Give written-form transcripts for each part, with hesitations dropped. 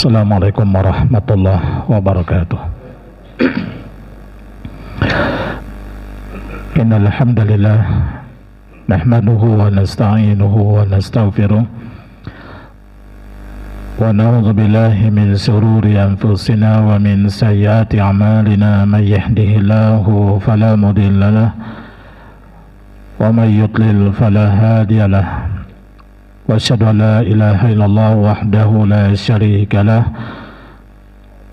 Assalamualaikum warahmatullahi wabarakatuh. Innal hamdalillah nahmaduhu wa nasta'inuhu wa nastaghfiruh wa na'udzu billahi min shururi anfusina wa min sayyiati a'malina may yahdihillahu fala mudilla lahu wa may yudlil fala hadiya lahu wa asyhadu an la ilaha illallah wahdahu la syarika lahu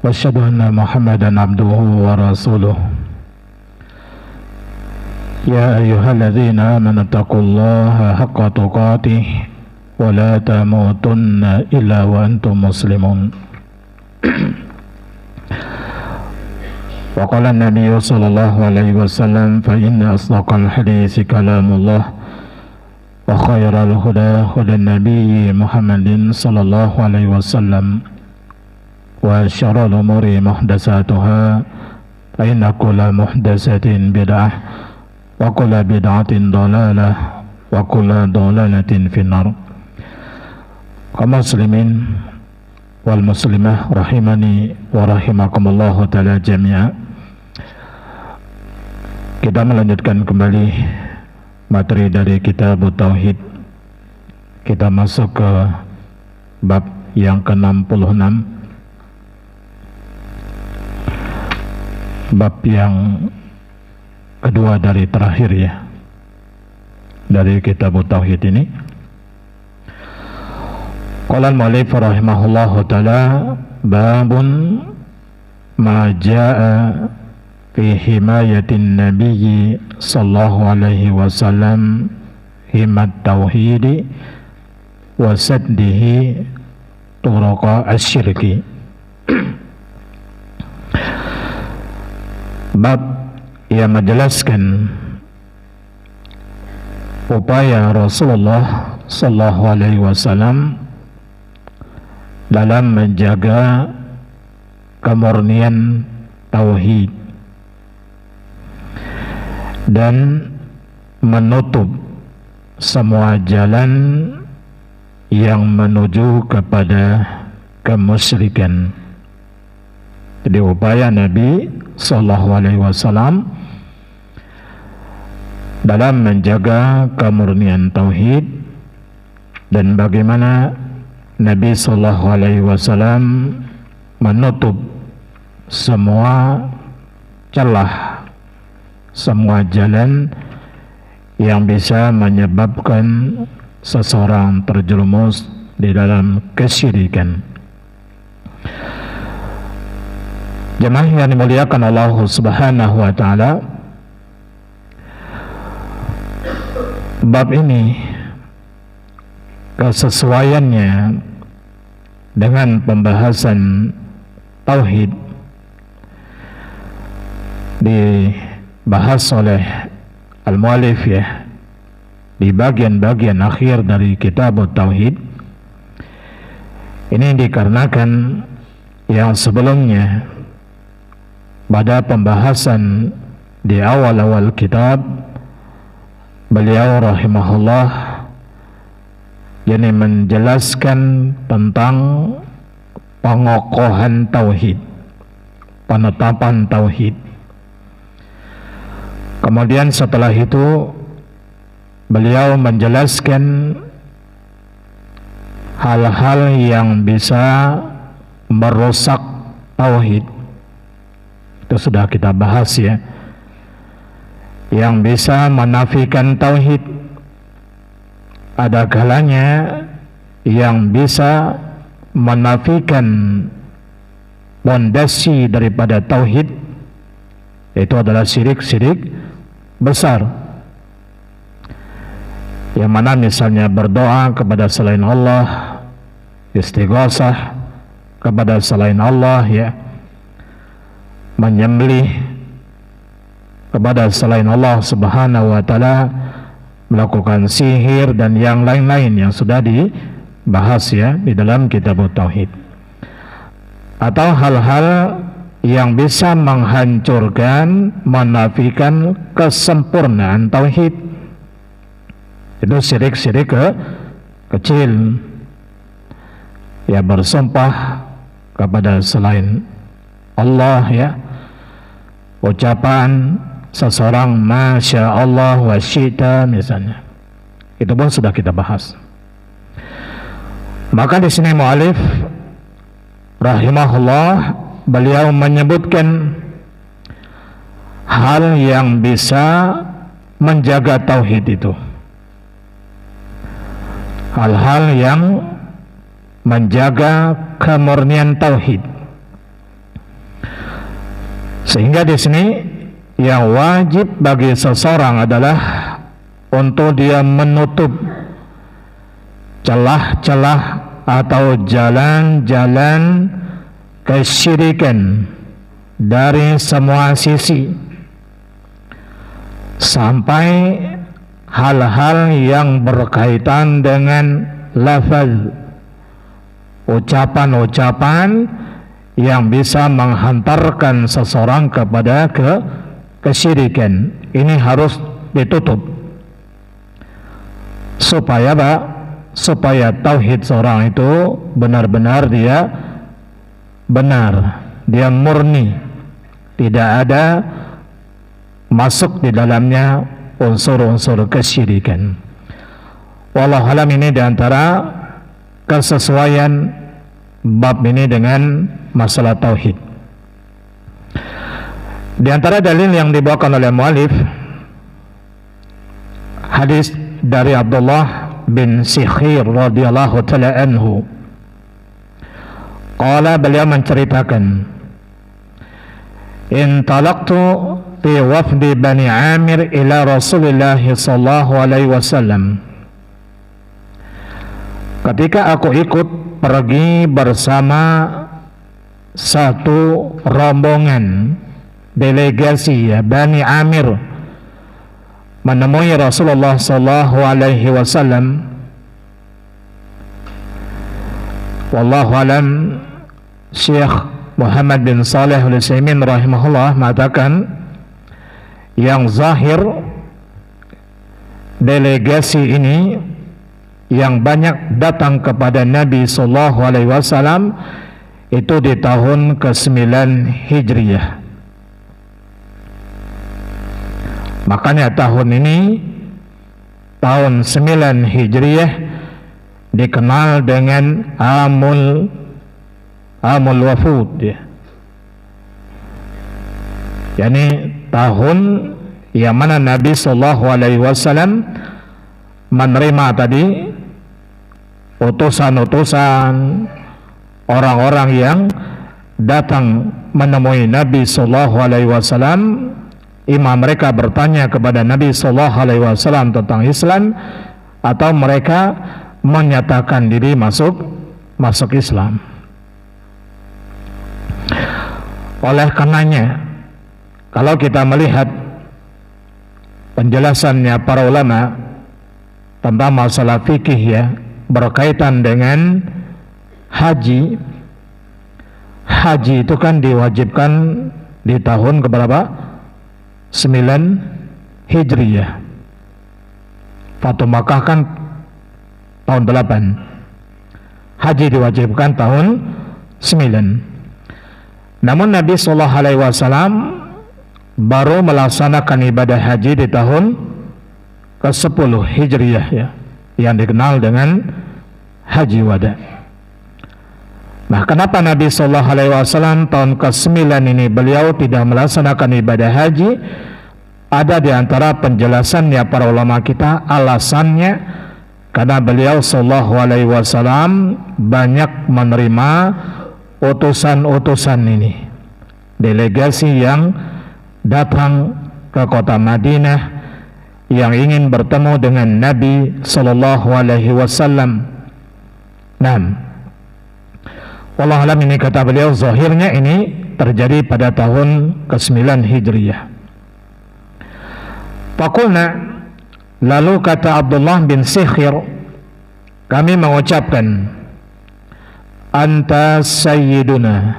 wa asyhadu anna Muhammadan abduhu wa rasuluh. Ya ayyuhalladzina amanu taqullaha haqqa tuqatih wa la tamutunna illa wa antum muslimun. Wa qala an-nabiyyu sallallahu alaihi wasallam fa inna asdaqal haditsi kalamullah wa khairal huda hudan nabiyyi Muhammadin sallallahu alaihi wasallam wa syarrul umuri muhdatsatuha fa inna kulla muhdatsatin bid'ah wa kulla bid'atin dhalalah wa kulla dhalalatin finnar. Kaum muslimin wal muslimah rahimani wa rahimakumullah ta'ala jami'a. Kita melanjutkan kembali materi dari kitab Tauhid. Kita masuk ke bab yang ke-66, bab yang kedua dari terakhir ya dari kitab Tauhid ini. Qala al-mu'allif rahimahullahu ta'ala babun ma jaa'a fi himayatin nabiyyi sallallahu alaihi wasallam himat tauhidi wa saddihi turuqa asyirki. Bab yang menjelaskan upaya Rasulullah sallallahu alaihi wasallam dalam menjaga kemurnian tauhid dan menutup semua jalan yang menuju kepada kemusyrikan. Jadi upaya Nabi sallallahu alaihi wasallam dalam menjaga kemurnian tauhid dan bagaimana Nabi sallallahu alaihi wasallam menutup semua celah, semua jalan yang bisa menyebabkan seseorang terjerumus di dalam kesyirikan. Jemaah yang dimuliakan Allah Subhanahu wa taala, bab ini kesesuaiannya dengan pembahasan tauhid dibahas oleh al-mu'allif ya di bagian-bagian akhir dari kitab Tauhid. Ini dikarenakan yang sebelumnya pada pembahasan di awal-awal kitab beliau rahimahullah yakni menjelaskan tentang pengokohan tauhid, penetapan tauhid. Kemudian setelah itu beliau menjelaskan hal-hal yang bisa merusak tauhid. Itu sudah kita bahas ya. Yang bisa menafikan tauhid, ada kalanya yang bisa menafikan pondasi daripada tauhid, itu adalah syirik-syirik besar, yang mana misalnya berdoa kepada selain Allah, istighosah kepada selain Allah ya, menyembelih kepada selain Allah Subhanahu wa taala, melakukan sihir dan yang lain-lain yang sudah dibahas ya di dalam kitab Tauhid. Atau hal-hal yang bisa menghancurkan, menafikan kesempurnaan tauhid. Itu syirik-syirik kecil. Ya bersumpah kepada selain Allah, ya. Ucapan seseorang Masya Allah wa syi'ta misalnya, itu pun sudah kita bahas. Maka di sini mu'alif rahimahullah, beliau menyebutkan hal yang bisa menjaga tauhid itu, hal-hal yang menjaga kemurnian tauhid. Sehingga di sini yang wajib bagi seseorang adalah untuk dia menutup celah-celah atau jalan-jalan kesyirikan dari semua sisi, sampai hal-hal yang berkaitan dengan lafaz, ucapan-ucapan yang bisa menghantarkan seseorang kepada kesyirikan. Ini harus ditutup supaya apa? Supaya tauhid seorang itu benar-benar dia benar, dia murni, tidak ada masuk di dalamnya unsur-unsur kesyirikan. Wallahu alam, ini diantara kesesuaian bab ini dengan masalah tauhid. Di antara dalil yang dibawakan oleh mu'alif, hadis dari Abdullah bin Sikhir radhiyallahu ta'ala anhu. Qala, beliau menceritakan, intalaqtu fi wafdi Bani Amir ila Rasulillah sallallahu alaihi wasallam. Ketika aku ikut pergi bersama satu rombongan delegasi, ya, Bani Amir, menemui Rasulullah sallallahu alaihi wasallam. Wallahu alam, Syekh Muhammad bin Saleh Al-Utsaimin rahimahullah mengatakan yang zahir delegasi ini yang banyak datang kepada Nabi sallallahu alaihi wasallam itu di tahun ke-9 Hijriyah. Makanya tahun ini, tahun 9 Hijriyah, dikenal dengan Amul Wafud, ya. Yani tahun yang mana Nabi sallallahu alaihi wasallam menerima tadi utusan-utusan orang-orang yang datang menemui Nabi sallallahu alaihi wasallam. Imam mereka bertanya kepada Nabi sallallahu alaihi wasallam tentang Islam, atau mereka menyatakan diri masuk Islam. Oleh karenanya, kalau kita melihat penjelasannya para ulama tentang masalah fikih, ya, berkaitan dengan haji itu kan diwajibkan di tahun keberapa? 9 Hijriyah. Fatu Makkah kan tahun 8. Haji diwajibkan tahun 9. Namun Nabi sallallahu alaihi wasallam baru melaksanakan ibadah haji di tahun ke-10 Hijriyah, ya, yang dikenal dengan Haji Wada. Nah, kenapa Nabi sallallahu alaihi wasallam tahun ke-9 ini beliau tidak melaksanakan ibadah haji? Ada di antara penjelasannya para ulama kita, alasannya karena beliau sallallahu alaihi wasallam banyak menerima utusan-utusan ini, delegasi yang datang ke kota Madinah yang ingin bertemu dengan Nabi sallallahu alaihi wasallam. Wallahu alam, ini kata beliau zahirnya ini terjadi pada tahun ke-9 Hijriyah. Faqulna, lalu kata Abdullah bin Sikhir, kami mengucapkan, anta sayyiduna,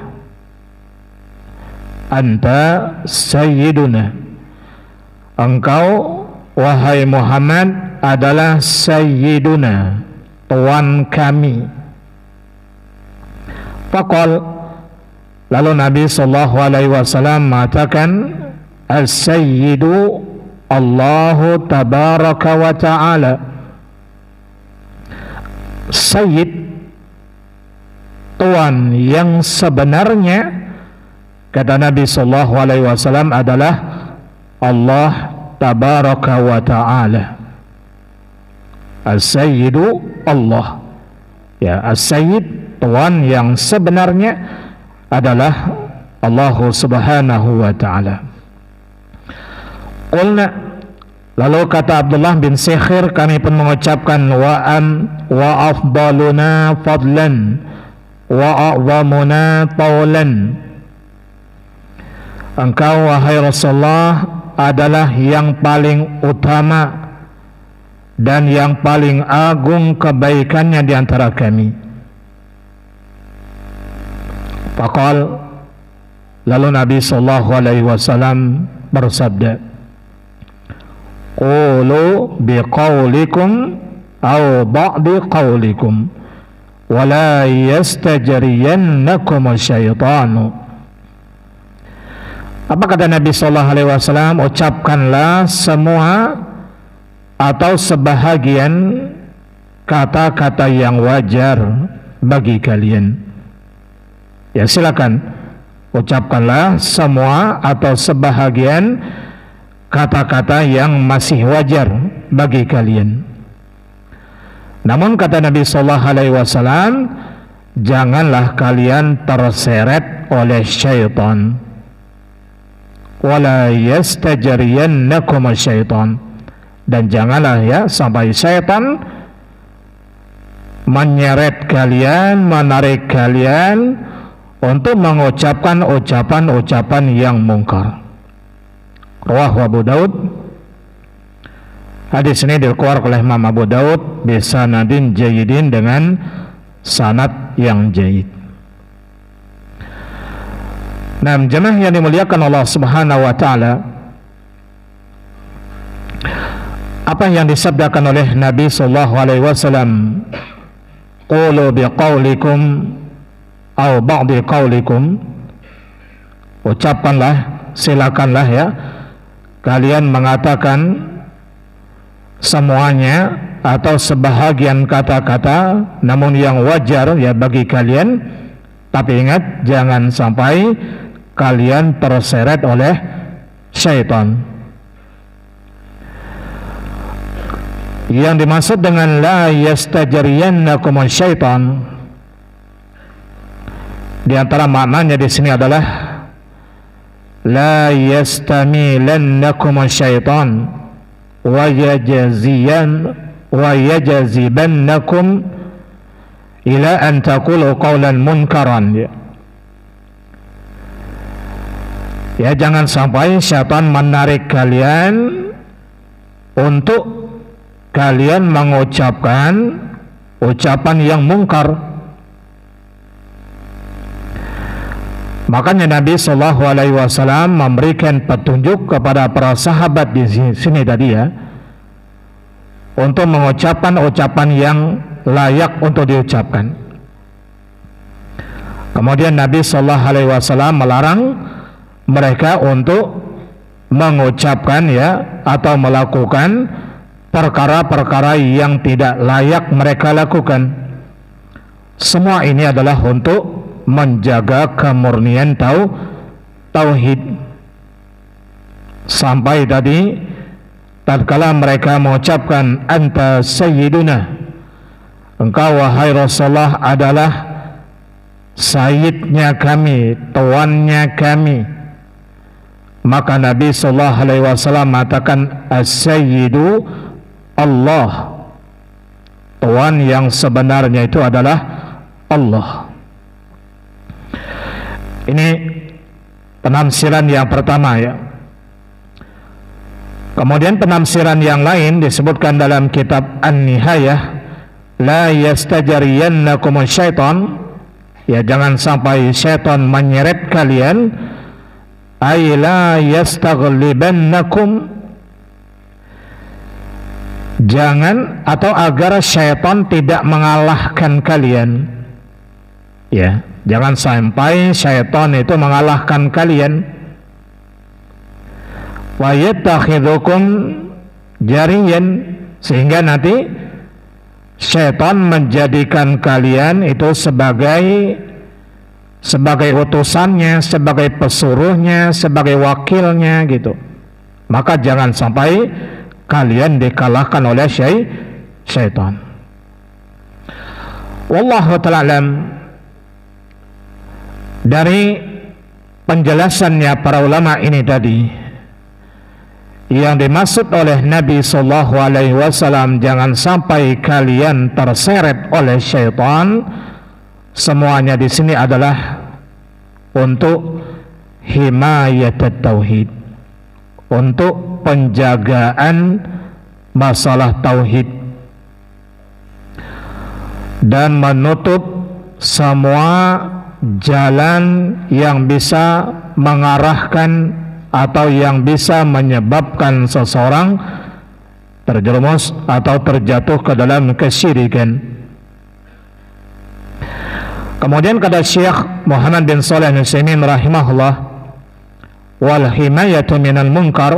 engkau wahai Muhammad adalah sayyiduna, tuan kami. Faqal, Lalu Nabi sallallahu alaihi wasallam mengatakan, As-Sayyidu Allahu tabaraka wa ta'ala. Sayyid, tuan yang sebenarnya, kata Nabi sallallahu alaihi wasallam, adalah Allah tabaraka wa ta'ala. As-Sayyidu Allah. Ya, As-Sayyid, tuan yang sebenarnya adalah Allah subhanahu wa ta'ala. Qulna, lalu kata Abdullah bin Sikhir, kami pun mengucapkan wa afdaluna fadlan wa a'zamuna tawlan. Engkau wahai Rasulullah adalah yang paling utama dan yang paling agung kebaikannya di antara kami. Faqal, lalu Nabi sallallahu alaihi wasallam bersabda, qulu biqaulikum aw ba'di qaulikum wa la yastajriyannakum asyaitanu. Apa kata Nabi sallallahu alaihi wasallam? Ucapkanlah semua atau sebahagian kata-kata yang wajar bagi kalian. Ya, silakan ucapkanlah semua atau sebahagian kata-kata yang masih wajar bagi kalian. Namun kata Nabi sallallahu alaihi wasallam, janganlah kalian terseret oleh syaitan. Wala yastajriyannakum syaitan, dan janganlah ya sampai syaitan menyeret kalian, menarik kalian untuk mengucapkan ucapan-ucapan yang mungkar. Rawahu Abu Daud. Hadis ini dikeluarkan oleh Imam Abu Daud bisanadin jayyidin, dengan sanad yang jayyid. Nah, jemaah yang dimuliakan Allah Subhanahu wa taala, apa yang disabdakan oleh Nabi sallallahu alaihi wasallam, qulu biqaulikum aw ba'di qaulikum, ucapkanlah, silakanlah ya kalian mengatakan semuanya atau sebahagian kata-kata, namun yang wajar ya bagi kalian, tapi ingat jangan sampai kalian terseret oleh syaitan. Yang dimaksud dengan la yastajriyannakum syaitan, di antara maknanya di sini adalah la yastamilannakum syaitan wa yajazibannakum ila an taqulu qawlan munkaran. Ya, jangan sampai syaitan menarik kalian untuk kalian mengucapkan ucapan yang mungkar. Makanya Nabi sallallahu alaihi wasallam memberikan petunjuk kepada para sahabat di sini tadi ya, untuk mengucapkan ucapan yang layak untuk diucapkan. Kemudian Nabi sallallahu alaihi wasallam melarang mereka untuk mengucapkan ya atau melakukan perkara-perkara yang tidak layak mereka lakukan. Semua ini adalah untuk menjaga kemurnian tauhid. Sampai tadi tatkala mereka mengucapkan anta sayyiduna, engkau wahai Rasulullah adalah sayyidnya kami, tuannya kami, maka Nabi sallallahu alaihi wasallam mengatakan as-sayyidu Allah, tuan yang sebenarnya itu adalah Allah. Ini penafsiran yang pertama ya. Kemudian penafsiran yang lain disebutkan dalam kitab An-Nihayah, la yastajriyannakum syaitan, ya jangan sampai syaitan menyeret kalian, ay la yastaghlibannakum, jangan atau agar syaitan tidak mengalahkan kalian. Ya, jangan sampai syaitan itu mengalahkan kalian. Wa yattakhidhukum jariyan, sehingga nanti syaitan menjadikan kalian itu sebagai utusannya, sebagai pesuruhnya, sebagai wakilnya gitu. Maka jangan sampai kalian dikalahkan oleh syaitan. Wallahu ta'ala alam. Dari penjelasannya para ulama ini tadi, yang dimaksud oleh Nabi sallallahu alaihi wasallam jangan sampai kalian terseret oleh syaitan, semuanya di sini adalah untuk himayat tauhid, untuk penjagaan masalah tauhid dan menutup semua jalan yang bisa mengarahkan atau yang bisa menyebabkan seseorang terjerumus atau terjatuh ke dalam kesyirikan. Kemudian kata Syekh Muhammad bin Shalih Al-Utsaimin rahimahullah, wal himayatu minal munkar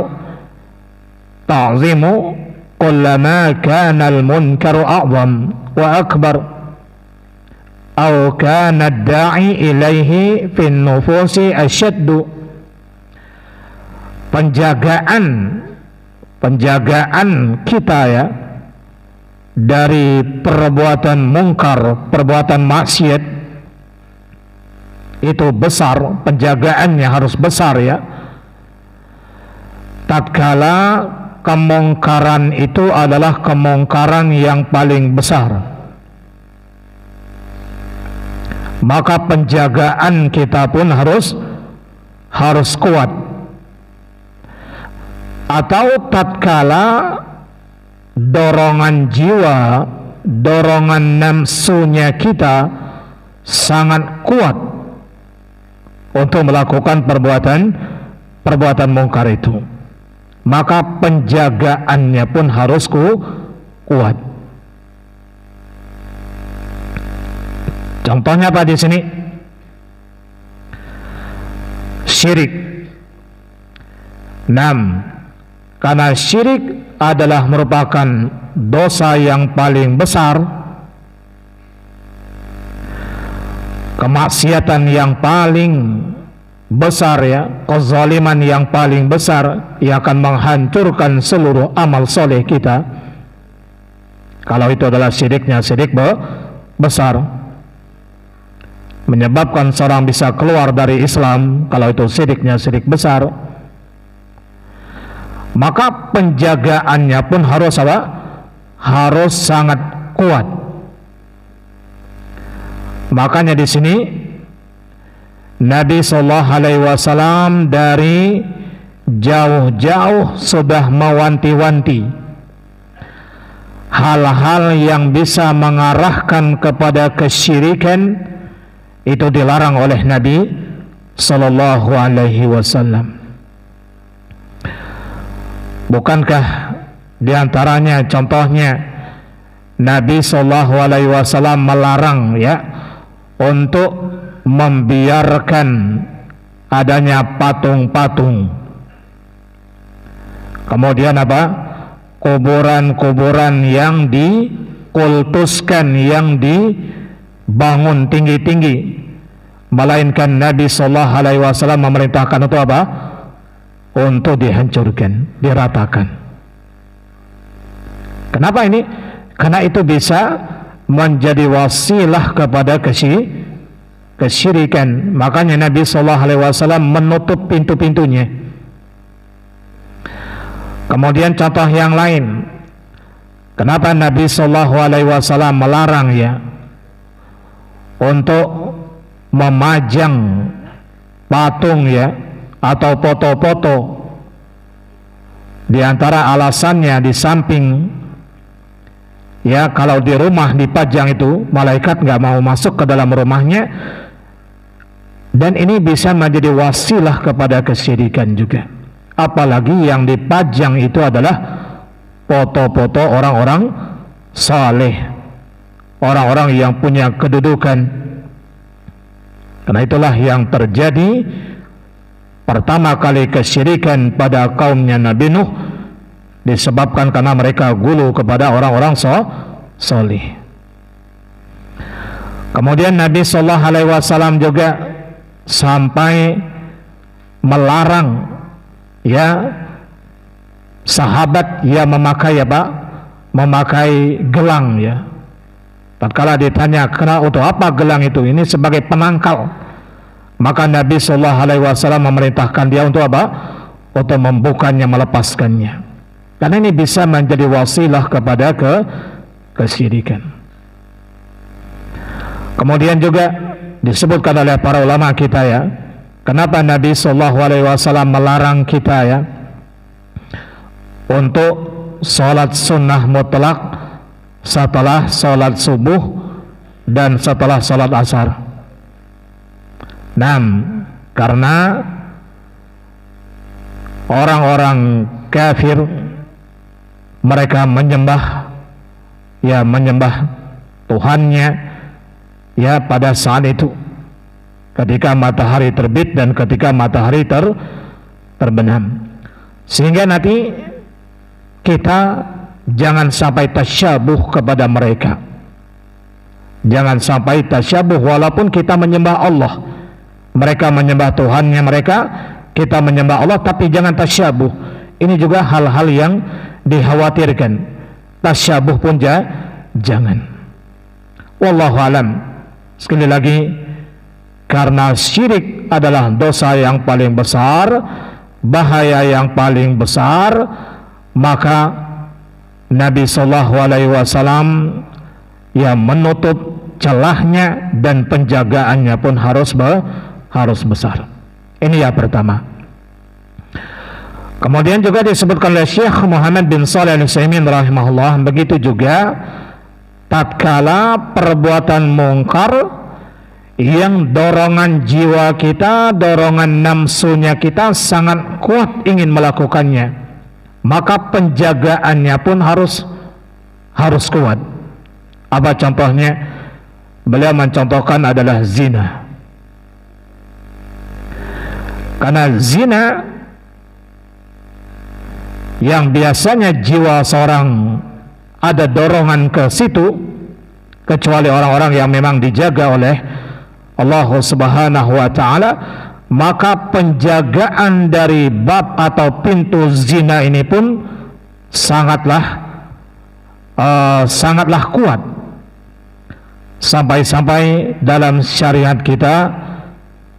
ta'zimu kullama kana al-munkaru a'zam wa akbar aw kana ad-da'i ilaihi fi an-nufusi asyaddu. Penjagaan kita ya dari perbuatan mungkar, perbuatan maksiat itu besar, penjagaannya harus besar ya. Tatkala kemungkaran itu adalah kemungkaran yang paling besar, maka penjagaan kita pun harus kuat. Atau tatkala dorongan jiwa, dorongan nafsunya kita sangat kuat untuk melakukan perbuatan mungkar itu, maka penjagaannya pun harus kuat. Contohnya apa di sini? Syirik. 6. Karena syirik adalah merupakan dosa yang paling besar, kemaksiatan yang paling besar ya, kezaliman yang paling besar yang akan menghancurkan seluruh amal soleh kita. Kalau itu adalah syiriknya syirik besar, menyebabkan seorang bisa keluar dari Islam. Kalau itu syiriknya syirik besar, maka penjagaannya pun harus apa? Harus sangat kuat. Makanya di sini Nabi sallallahu alaihi wasallam dari jauh-jauh sudah mewanti-wanti hal-hal yang bisa mengarahkan kepada kesyirikan, itu dilarang oleh Nabi sallallahu alaihi wasallam. Bukankah diantaranya contohnya Nabi sallallahu alaihi wasallam melarang ya untuk membiarkan adanya patung-patung, kemudian apa, kuburan-kuburan yang dikultuskan, yang dibangun tinggi-tinggi, melainkan Nabi sallallahu alaihi wasallam memerintahkan untuk apa? Untuk dihancurkan, diratakan. Kenapa ini? Karena itu bisa menjadi wasilah kepada kesyirikan. Makanya Nabi sallallahu alaihi wasallam menutup pintu-pintunya. Kemudian contoh yang lain, kenapa Nabi sallallahu alaihi wasallam melarang ya untuk memajang patung ya atau foto-foto? Di antara alasannya, di samping ya kalau di rumah dipajang itu, malaikat nggak mau masuk ke dalam rumahnya, dan ini bisa menjadi wasilah kepada kesyirikan juga. Apalagi yang dipajang itu adalah foto-foto orang-orang saleh, orang-orang yang punya kedudukan, Karena itulah yang terjadi pertama kali kesyirikan pada kaumnya Nabi Nuh, disebabkan karena mereka gulu kepada orang-orang solih. Kemudian Nabi Sallallahu Alaihi Wasallam juga sampai melarang ya sahabat yang memakai memakai gelang ya. Tatkala ditanya kenapa, untuk apa gelang itu? Ini sebagai penangkal. Maka Nabi Sallallahu Alaihi Wasallam memerintahkan dia untuk apa? Untuk membukanya, melepaskannya. Karena ini bisa menjadi wasilah kepada kesyirikan. Kemudian juga disebutkan oleh para ulama kita ya, kenapa Nabi Sallallahu Alaihi Wasallam melarang kita ya untuk sholat sunnah mutlak setelah sholat subuh dan setelah sholat asar. Karena orang-orang kafir mereka menyembah Tuhannya ya pada saat itu, ketika matahari terbit dan ketika matahari terbenam. Sehingga nanti kita jangan sampai tasyabuh kepada mereka. Jangan sampai tasyabuh, walaupun kita menyembah Allah, mereka menyembah Tuhannya mereka, kita menyembah Allah, tapi jangan tasyabuh. Ini juga hal-hal yang dikhawatirkan. Tasyabuh pun jangan. Wallahu alam. Sekali lagi, karena syirik adalah dosa yang paling besar, bahaya yang paling besar, maka Nabi Sallallahu Alaihi Wasallam yang menutup celahnya dan penjagaannya pun harus besar. Ini yang pertama. Kemudian juga disebutkan oleh Syekh Muhammad bin Shalih Al-Utsaimin rahimahullah, begitu juga tatkala perbuatan mungkar yang dorongan jiwa kita, dorongan nafsunya kita sangat kuat ingin melakukannya, maka penjagaannya pun harus kuat. Apa contohnya? Beliau mencontohkan adalah zina. Karena zina yang biasanya jiwa seorang ada dorongan ke situ, kecuali orang-orang yang memang dijaga oleh Allah Subhanahu wa Ta'ala, maka penjagaan dari bab atau pintu zina ini pun sangatlah kuat. Sampai-sampai dalam syariat kita,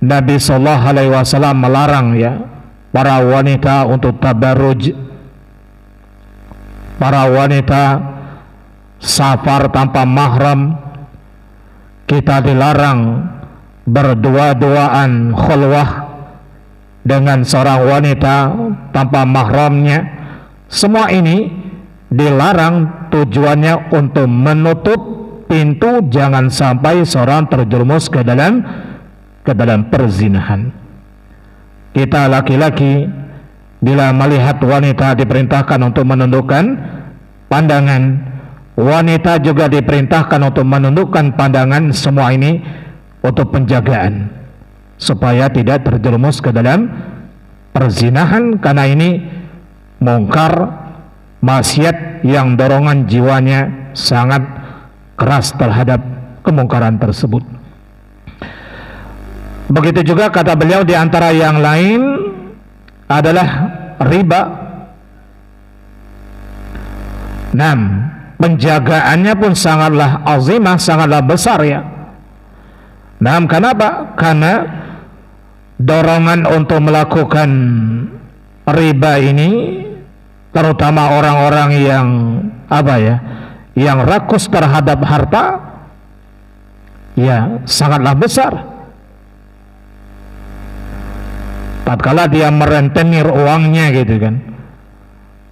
Nabi Sallallahu Alaihi Wasallam melarang ya para wanita untuk tabarruj, para wanita safar tanpa mahram. Kita dilarang berdua-duaan khulwah dengan seorang wanita tanpa mahramnya. Semua ini dilarang, tujuannya untuk menutup pintu jangan sampai seorang terjerumus ke dalam perzinahan. Kita laki-laki bila melihat wanita diperintahkan untuk menundukkan pandangan, wanita juga diperintahkan untuk menundukkan pandangan. Semua ini untuk penjagaan supaya tidak terjerumus ke dalam perzinahan, karena ini mungkar, maksiat yang dorongan jiwanya sangat keras terhadap kemungkaran tersebut. Begitu juga kata beliau, di antara yang lain adalah riba. Penjagaannya pun sangatlah azimah, sangatlah besar ya. Kenapa? Karena dorongan untuk melakukan riba ini, terutama orang-orang yang yang rakus terhadap harta, ya sangatlah besar. Tatkala dia merentenir uangnya gitu kan,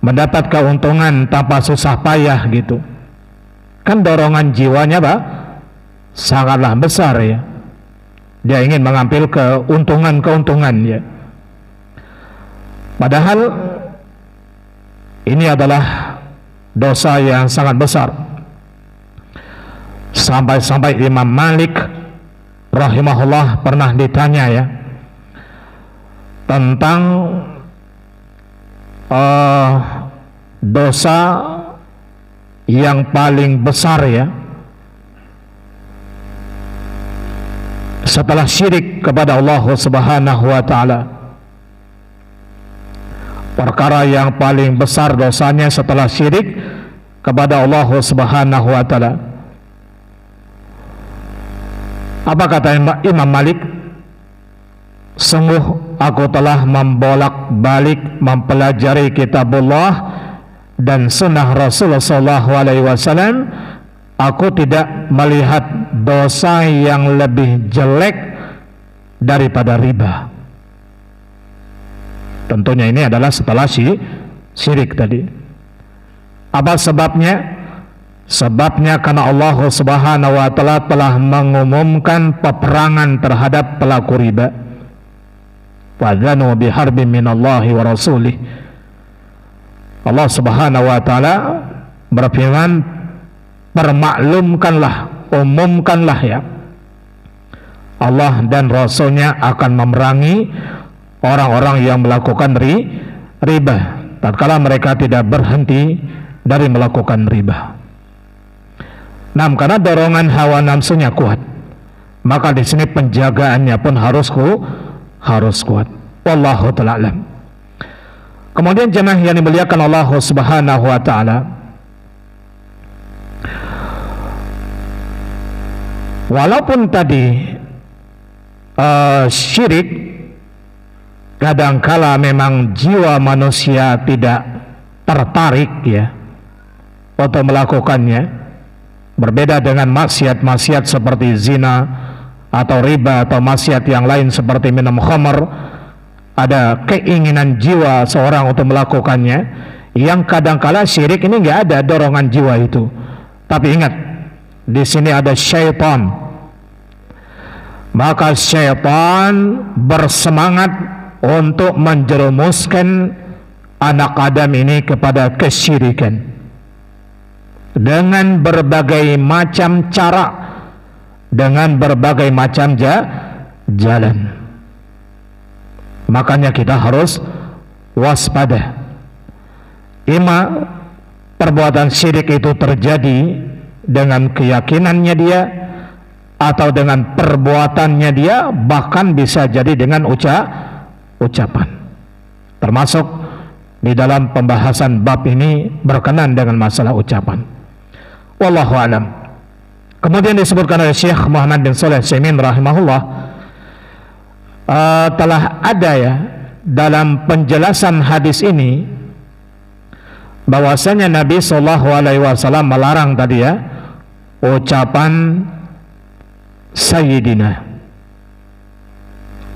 mendapat keuntungan tanpa susah payah gitu, kan dorongan jiwanya sangatlah besar ya. Dia ingin mengambil keuntungan ya. Padahal ini adalah dosa yang sangat besar. Sampai-sampai Imam Malik rahimahullah pernah ditanya ya tentang dosa yang paling besar ya setelah syirik kepada Allah Subhanahu wa taala. Perkara yang paling besar dosanya setelah syirik kepada Allah Subhanahu wa taala. Apa kata Imam Malik? Sungguh aku telah membolak-balik mempelajari kitabullah dan sunnah Rasulullah SAW. Aku tidak melihat dosa yang lebih jelek daripada riba. Tentunya ini adalah setelah syirik tadi. Apa sebabnya? Sebabnya karena Allah Subhanahu wa taala telah mengumumkan peperangan terhadap pelaku riba. Fadzanu biharbin minallahi wa rasulih. Allah Subhanahu wa taala berfirman, permaklumkanlah, umumkanlah ya, Allah dan Rasulnya akan memerangi orang-orang yang melakukan riba tatkala mereka tidak berhenti dari melakukan riba. Nah, karena dorongan hawa nafsunya kuat, maka di sini penjagaannya pun harus kuat. Wallahu ta'ala alam. Kemudian jemaah yang dimuliakan Allah Subhanahu wa taala, walaupun tadi syirik kadangkala memang jiwa manusia tidak tertarik ya untuk melakukannya, berbeda dengan maksiat-maksiat seperti zina atau riba atau maksiat yang lain seperti minum khamr. Ada keinginan jiwa seorang untuk melakukannya, yang kadangkala syirik ini nggak ada dorongan jiwa itu. Tapi ingat, di sini ada syaitan, maka syaitan bersemangat untuk menjerumuskan anak Adam ini kepada kesyirikan dengan berbagai macam cara, dengan berbagai macam jalan. Makanya kita harus waspada. Ima perbuatan syirik itu terjadi dengan keyakinannya dia, atau dengan perbuatannya dia, bahkan bisa jadi dengan ucapan. Termasuk di dalam pembahasan bab ini berkenan dengan masalah ucapan. Wallahu a'lam. Kemudian disebutkan oleh Syekh Muhammad bin Shalih Al-Utsaimin rahimahullah, telah ada ya dalam penjelasan hadis ini bahwasanya Nabi SAW melarang tadi ya ucapan Sayyidina,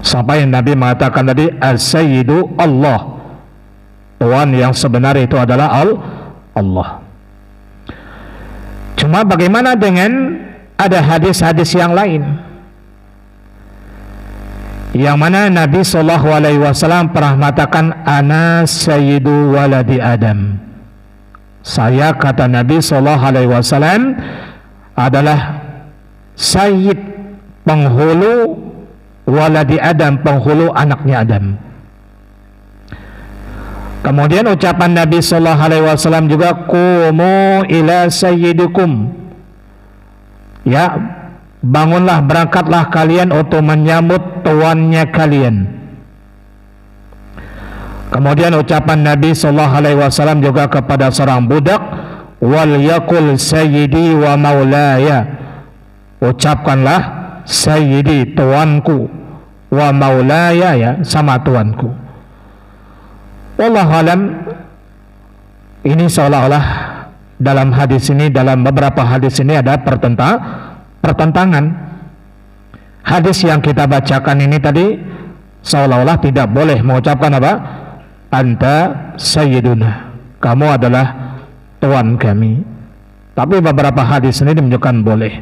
sampai Nabi mengatakan tadi As-Sayyidu Allah, Tuhan yang sebenar itu adalah Allah. Cuma bagaimana dengan ada hadis-hadis yang lain yang mana Nabi SAW pernah mengatakan ana sayyidu waladi Adam. Saya, kata Nabi SAW, adalah sayyid, penghulu waladi Adam, penghulu anaknya Adam. Kemudian ucapan Nabi SAW juga qumu ila sayyidikum, ya, bangunlah, berangkatlah kalian untuk menyambut tuannya kalian. Kemudian ucapan Nabi SAW juga kepada seorang budak, wal yakul sayyidi wa maulaya, ucapkanlah sayyidi, tuanku, wa maulaya, ya, sama tuanku. Wallahu alam. Ini seolah-olah dalam hadis ini, dalam beberapa hadis ini ada pertentangan. Hadis yang kita bacakan ini tadi seolah-olah tidak boleh mengucapkan apa? Anta sayyiduna, kamu adalah tuan kami. Tapi beberapa hadis ini menunjukkan boleh.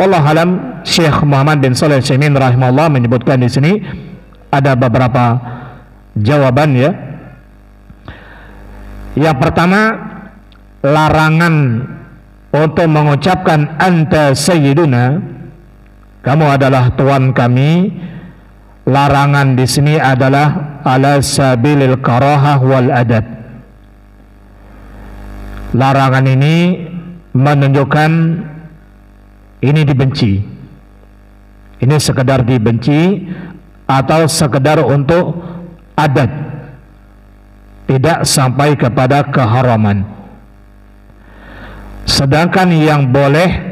Wallahu alam. Syekh Muhammad bin Shalih Al-Utsaimin rahimahullah menyebutkan di sini ada beberapa jawaban ya. Yang pertama, larangan untuk mengucapkan anta sayyiduna kamu adalah tuan kami. Larangan di sini adalah ala sabilil karahah wal adab. Larangan ini menunjukkan ini dibenci. Ini sekedar dibenci atau sekedar untuk adab, tidak sampai kepada keharaman. Sedangkan yang boleh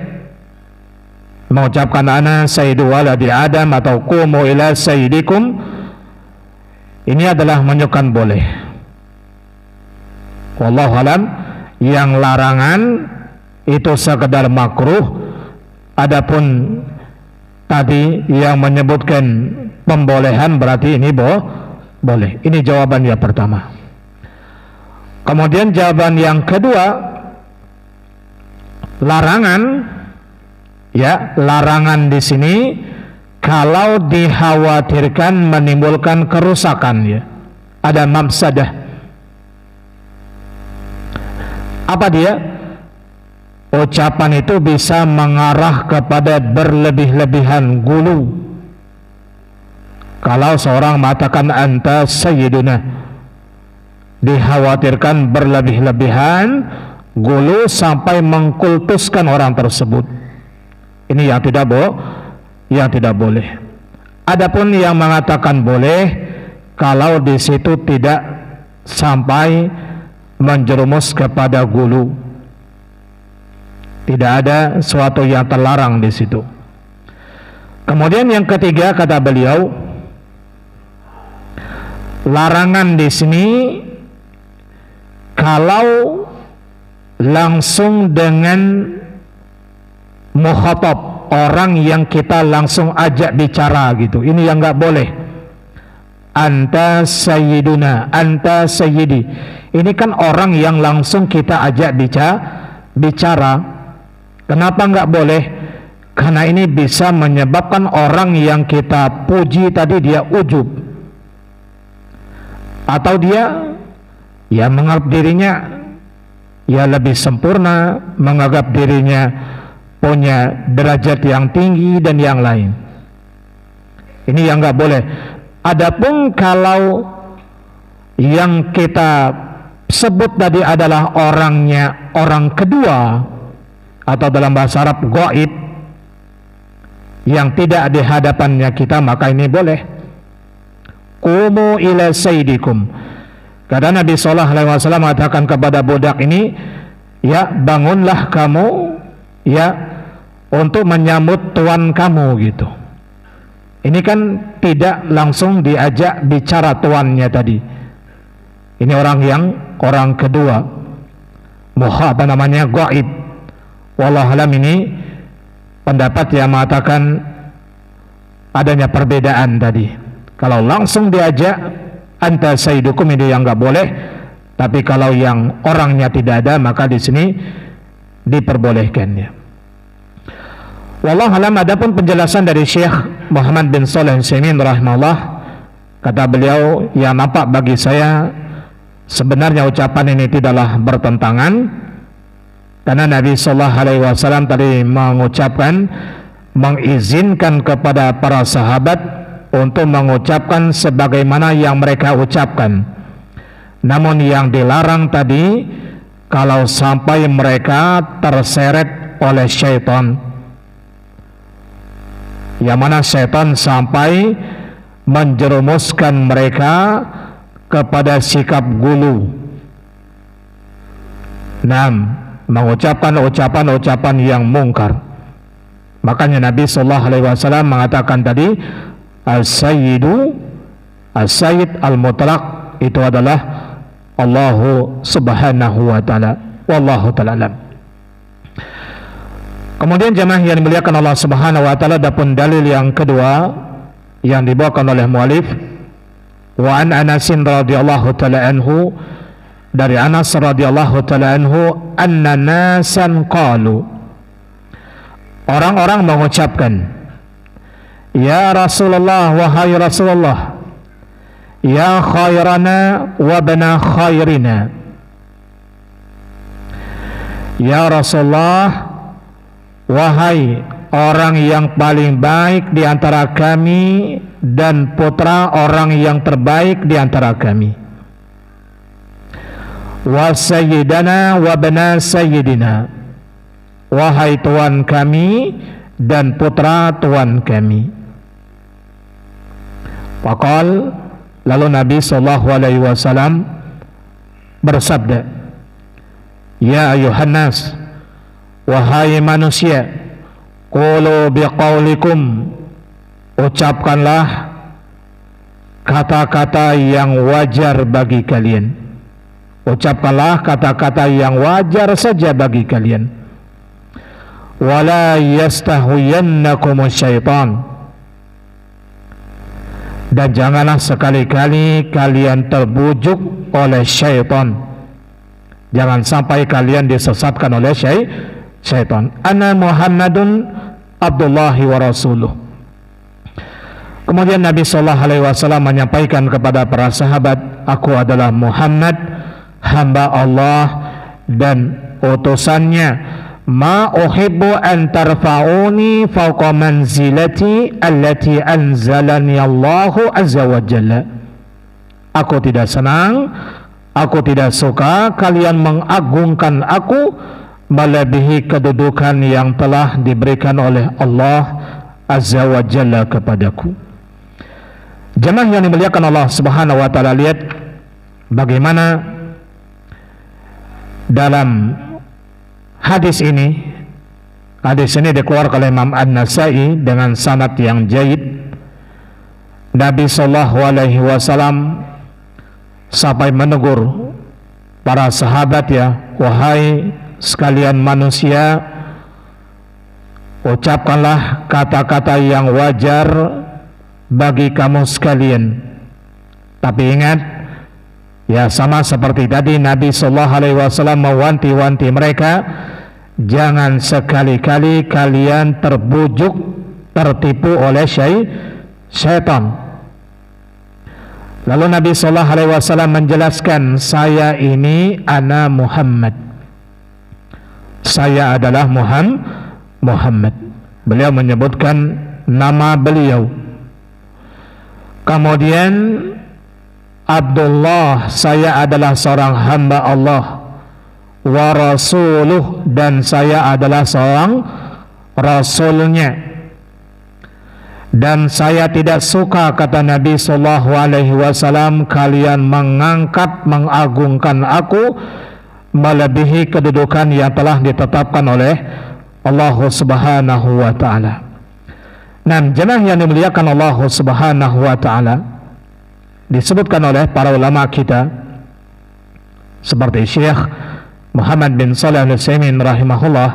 mengucapkan ana sayyidu waladi Adam atau qumu ila sayyidikum, ini adalah menunjukkan boleh. Wallahu alam. Yang larangan itu sekedar makruh. Adapun tadi yang menyebutkan pembolehan berarti ini boleh. Ini jawaban yang pertama. Kemudian jawaban yang kedua, larangan di sini kalau dikhawatirkan menimbulkan kerusakan, ya, ada mafsadah. Apa dia? Ucapan itu bisa mengarah kepada berlebih-lebihan, gulu. Kalau seorang mengatakan anta sayyiduna, dikhawatirkan berlebih-lebihan, gulu sampai mengkultuskan orang tersebut. Ini yang tidak boleh. Adapun yang mengatakan boleh, kalau di situ tidak sampai menjerumus kepada gulu, tidak ada sesuatu yang terlarang di situ. Kemudian yang ketiga, kata beliau, larangan di sini kalau langsung dengan mukhatab, orang yang kita langsung ajak bicara gitu, ini yang nggak boleh. Anta sayyiduna, anta sayyidi, ini kan orang yang langsung kita ajak bicara. Kenapa nggak boleh? Karena ini bisa menyebabkan orang yang kita puji tadi dia ujub, atau dia ya menganggap dirinya ya lebih sempurna, menganggap dirinya punya derajat yang tinggi dan yang lain. Ini yang nggak boleh. Adapun kalau yang kita sebut tadi adalah orangnya orang kedua, atau dalam bahasa Arab gaib, yang tidak di hadapannya kita, maka ini boleh. Qumu ila sayyidikum. Karena Nabi sallallahu alaihi wasallam mengatakan kepada budak ini, ya bangunlah kamu ya untuk menyambut tuan kamu gitu. Ini kan tidak langsung diajak bicara tuannya tadi. Ini orang kedua, gaib. Wallahu alam, ini pendapat yang mengatakan adanya perbedaan tadi. Kalau langsung diajak anta sayyidukum, ini yang nggak boleh. Tapi kalau yang orangnya tidak ada, maka di sini diperbolehkannya. Wallahu alam. Adapun penjelasan dari Syekh Muhammad bin Shalih Al-Utsaimin rahimahullah, kata beliau, yang nampak bagi saya sebenarnya ucapan ini tidaklah bertentangan, karena Nabi sallallahu alaihi wasallam tadi mengizinkan kepada para sahabat untuk mengucapkan sebagaimana yang mereka ucapkan. Namun yang dilarang tadi kalau sampai mereka terseret oleh syaitan, yang mana syaitan sampai menjerumuskan mereka kepada sikap gulu, mengucapkan ucapan-ucapan yang mungkar. Makanya Nabi sallallahu alaihi wasallam mengatakan tadi, as-sayyid al-mutlaq itu adalah Allahu subhanahu wa ta'ala. Wallahu ta'ala alam. Kemudian jemaah yang dimuliakan Allah subhanahu wa ta'ala, adapun dalil yang kedua yang dibawakan oleh mualif, wa an Anasin radhiyallahu ta'ala anhu, dari Anas radhiyallahu ta'ala anhu, anna nasan qalu, orang-orang mengucapkan, ya Rasulullah, wahai Rasulullah, ya khairana wa bana khairina, ya Rasulullah, wahai orang yang paling baik di antara kami dan putra orang yang terbaik di antara kami. Wa sayyidana wa bana sayyidina, wahai Tuhan kami dan putra Tuhan kami. Faqal, lalu Nabi SAW bersabda, ya ayuhan nas, wahai manusia, qulu biqaulikum, ucapkanlah kata-kata yang wajar bagi kalian. Ucapkanlah kata-kata yang wajar saja bagi kalian. Wala yastahwiyannakum syaitan, dan janganlah sekali-kali kalian terbujuk oleh syaitan. Jangan sampai kalian disesatkan oleh syaitan. Ana Muhammadun Abdullahi wa Rasuluh. Kemudian Nabi SAW menyampaikan kepada para sahabat, aku adalah Muhammad, hamba Allah dan utusannya. Ma uhibbu an tarfa'uni fawqa manzilati allati anzalani Allahu azza wa jalla. Aku tidak senang, aku tidak suka kalian mengagungkan aku melebihi kedudukan yang telah diberikan oleh Allah azza wa jalla kepadaku. Jemaah yang dimuliakan Allah Subhanahu wa taala, lihat bagaimana dalam hadis ini dikeluarkan oleh Imam An-Nasai dengan sanad yang jayyid. Nabi sallallahu alaihi wasallam sampai menegur para sahabat, ya, wahai sekalian manusia, ucapkanlah kata-kata yang wajar bagi kamu sekalian. Tapi ingat, ya, sama seperti tadi Nabi sallallahu alaihi wasallam mewanti-wanti mereka, jangan sekali-kali kalian terbujuk, tertipu oleh syaitan. Lalu Nabi sallallahu alaihi wasallam menjelaskan, saya ini ana Muhammad. Saya adalah Muhammad. Beliau menyebutkan nama beliau. Kemudian Abdullah, saya adalah seorang hamba Allah. Wa rasuluh, dan saya adalah seorang rasulnya. Dan saya tidak suka, kata Nabi sallallahu alaihi wasallam, kalian mengangkat, mengagungkan aku melebihi kedudukan yang telah ditetapkan oleh Allah Subhanahu wa taala. Nah, jemaah yang dimuliakan Allah Subhanahu wa taala, disebutkan oleh para ulama kita seperti Syekh Muhammad bin Shalih Al-Utsaimin rahimahullah,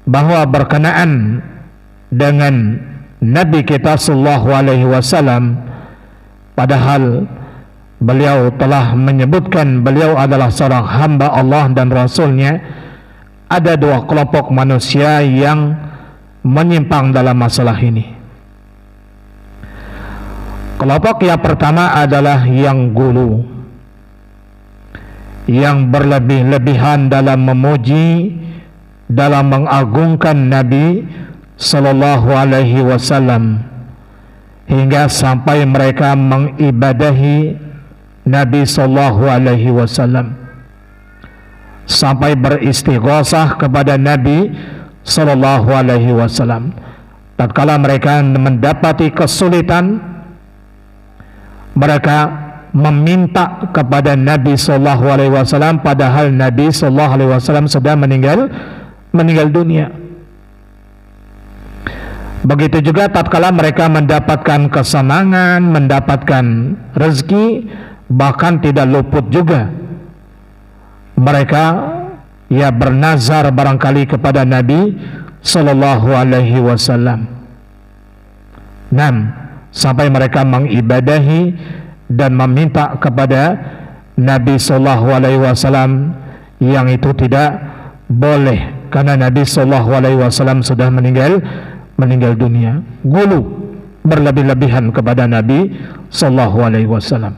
bahwa berkenaan dengan Nabi kita sallallahu alaihi wasallam, padahal beliau telah menyebutkan beliau adalah seorang hamba Allah dan Rasulnya, ada dua kelompok manusia yang menyimpang dalam masalah ini. Kelompok yang pertama adalah yang gulu, yang berlebih-lebihan dalam memuji, dalam mengagungkan Nabi sallallahu alaihi wasallam, hingga sampai mereka mengibadahi Nabi sallallahu alaihi wasallam, sampai beristighosah kepada Nabi sallallahu alaihi wasallam. Tatkala mereka mendapati kesulitan, mereka meminta kepada Nabi sallallahu alaihi wasallam, padahal Nabi sallallahu alaihi wasallam sudah meninggal dunia. Begitu juga tatkala mereka mendapatkan kesenangan, mendapatkan rezeki, bahkan tidak luput juga mereka bernazar barangkali kepada Nabi sallallahu alaihi wasallam. Sampai mereka mengibadahi dan meminta kepada Nabi sallallahu alaihi wasallam, yang itu tidak boleh karena Nabi sallallahu alaihi wasallam sudah meninggal dunia. Gulu, berlebih-lebihan kepada Nabi sallallahu alaihi wasallam.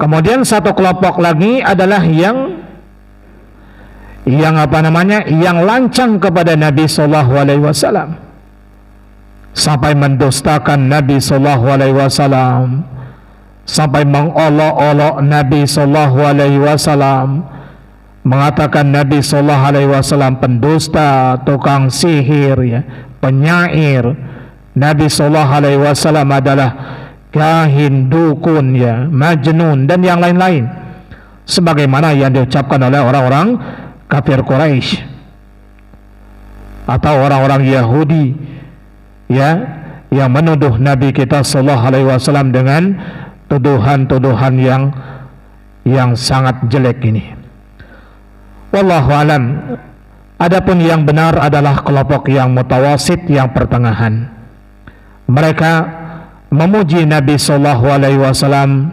Kemudian satu kelompok lagi adalah yang yang lancang kepada Nabi sallallahu alaihi wasallam, sampai mendustakan Nabi sallallahu alaihi wasallam, sampai mengolok-olok Nabi sallallahu alaihi wasallam, mengatakan Nabi sallallahu alaihi wasallam pendusta, tukang sihir, ya, penyair. Nabi sallallahu alaihi wasallam adalah kahin, dukun, ya, majnun, dan yang lain-lain, sebagaimana yang diucapkan oleh orang-orang kafir Quraisy atau orang-orang Yahudi, ya, yang menuduh Nabi kita sallallahu alaihi wasallam dengan tuduhan-tuduhan yang sangat jelek ini. Wallahu alam. Adapun yang benar adalah kelompok yang mutawasit, yang pertengahan. Mereka memuji Nabi sallallahu alaihi wasallam,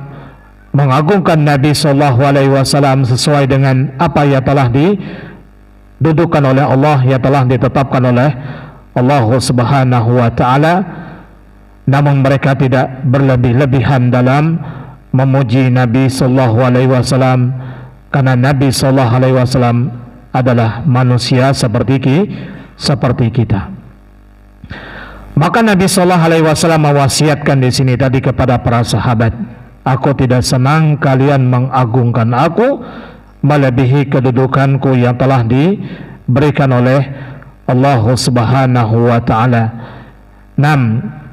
mengagungkan Nabi sallallahu alaihi wasallam sesuai dengan apa yang telah didudukan oleh Allah, yang telah ditetapkan oleh Allah Subhanahu wa taala. Namun mereka tidak berlebih-lebihan dalam memuji Nabi sallallahu alaihi wasallam, karena Nabi sallallahu alaihi wasallam adalah manusia seperti kita. Maka Nabi sallallahu alaihi wasallam mewasiatkan di sini tadi kepada para sahabat, aku tidak senang kalian mengagungkan aku melebihi kedudukanku yang telah diberikan oleh Allah Subhanahu wa taala.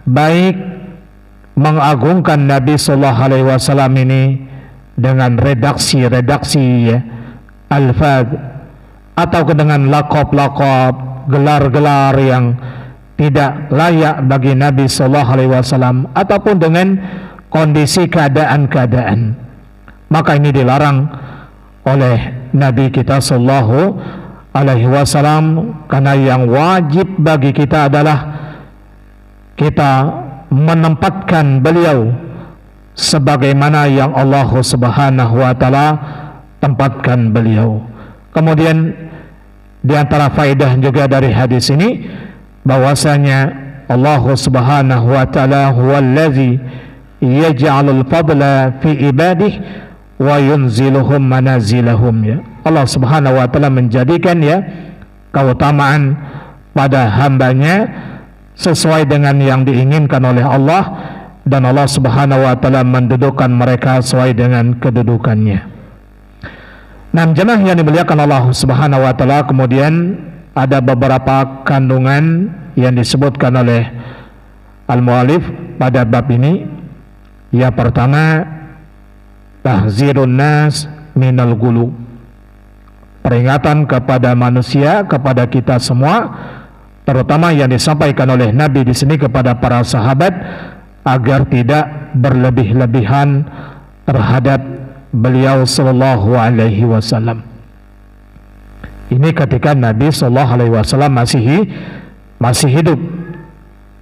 Baik mengagungkan Nabi sallallahu alaihi wasallam ini dengan redaksi-redaksi, ya, alfaz, atau dengan laqab-laqab, gelar-gelar yang tidak layak bagi Nabi sallallahu alaihi wasallam, ataupun dengan kondisi keadaan-keadaan, maka ini dilarang oleh Nabi kita sallallahu alaihi wasallam. Karena yang wajib bagi kita adalah kita menempatkan beliau sebagaimana yang Allah Subhanahu wa taala tempatkan beliau. Kemudian di antara faedah juga dari hadis ini bahwasanya Allah Subhanahu wa taala huwallazi yaj'alul fadla fi ibadihi wa yunziluhum manazilahum, ya. Allah Subhanahu wa taala menjadikan, ya, keutamaan pada hambanya sesuai dengan yang diinginkan oleh Allah, dan Allah Subhanahu wa taala mendudukkan mereka sesuai dengan kedudukannya. Nah, jemaah yang dimuliakan Allah Subhanahu wa taala, kemudian ada beberapa kandungan yang disebutkan oleh al-mu'allif pada bab ini. Yang pertama, tahzirun nas minal gulu, peringatan kepada manusia, kepada kita semua, terutama yang disampaikan oleh Nabi di sini kepada para sahabat, agar tidak berlebih-lebihan terhadap beliau sallallahu alaihi wasallam. Ini ketika Nabi sallallahu alaihi wasallam masih hidup,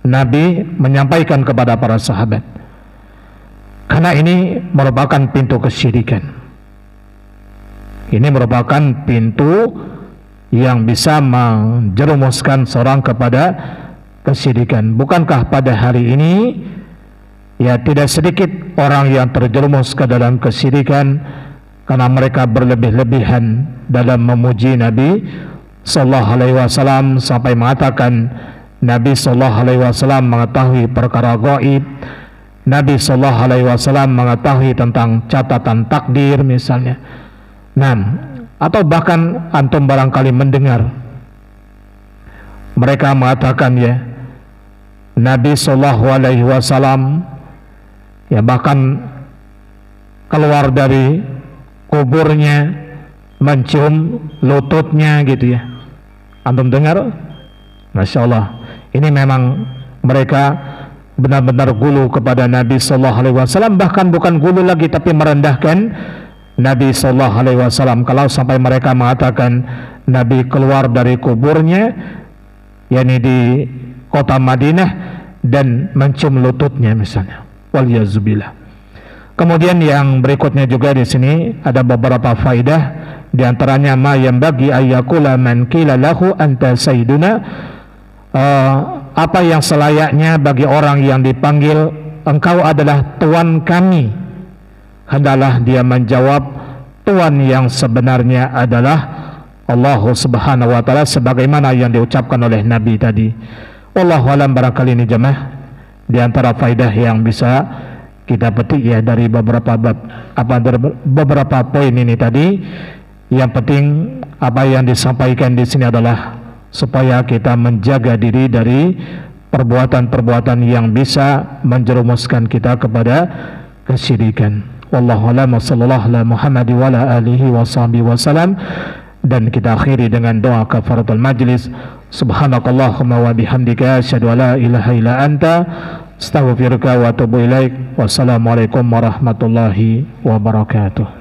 Nabi menyampaikan kepada para sahabat, karena ini merupakan pintu kesyirikan. Ini merupakan pintu yang bisa menjerumuskan seorang kepada kesyirikan. Bukankah pada hari ini, ya, tidak sedikit orang yang terjerumus ke dalam kesyirikan karena mereka berlebih-lebihan dalam memuji Nabi sallallahu alaihi wasallam, sampai mengatakan Nabi sallallahu alaihi wasallam mengetahui perkara gaib, Nabi sallallahu alaihi wasallam mengetahui tentang catatan takdir misalnya. Atau bahkan antum barangkali mendengar mereka mengatakan, ya, Nabi sallallahu alaihi wasallam, ya, bahkan keluar dari kuburnya mencium lututnya, gitu, ya. Antum dengar? Masya Allah, ini memang mereka benar-benar gulu kepada Nabi sallallahu alaihi wasallam. Bahkan bukan gulu lagi, tapi merendahkan Nabi sallallahu alaihi wasallam. Kalau sampai mereka mengatakan Nabi keluar dari kuburnya, yakni di kota Madinah, dan mencium lututnya misalnya. Waliyahzubillah. Kemudian yang berikutnya juga di sini ada beberapa faidah, di antaranya ma yang bagi ayyakula man qila lahu anta sayyiduna, apa yang selayaknya bagi orang yang dipanggil engkau adalah tuan kami, hendaklah dia menjawab tuan yang sebenarnya adalah Allah Subhanahu wa taala sebagaimana yang diucapkan oleh Nabi tadi. Wallahu alam, barangkali ini jemaah di antara faidah yang bisa kita petik ya dari beberapa beberapa poin ini tadi. Yang penting apa yang disampaikan di sini adalah supaya kita menjaga diri dari perbuatan-perbuatan yang bisa menjerumuskan kita kepada kesyirikan. Wallahu a'lam, sallallahu ala Muhammad wa ala alihi wa sahbihi wasallam. Dan kita akhiri dengan doa kafaratul majlis. Subhanakallahumma wa bihamdika asyhadu an la ilaha illa anta astaghfiruka wa atubu ilaik. Wassalamualaikum warahmatullahi wabarakatuh.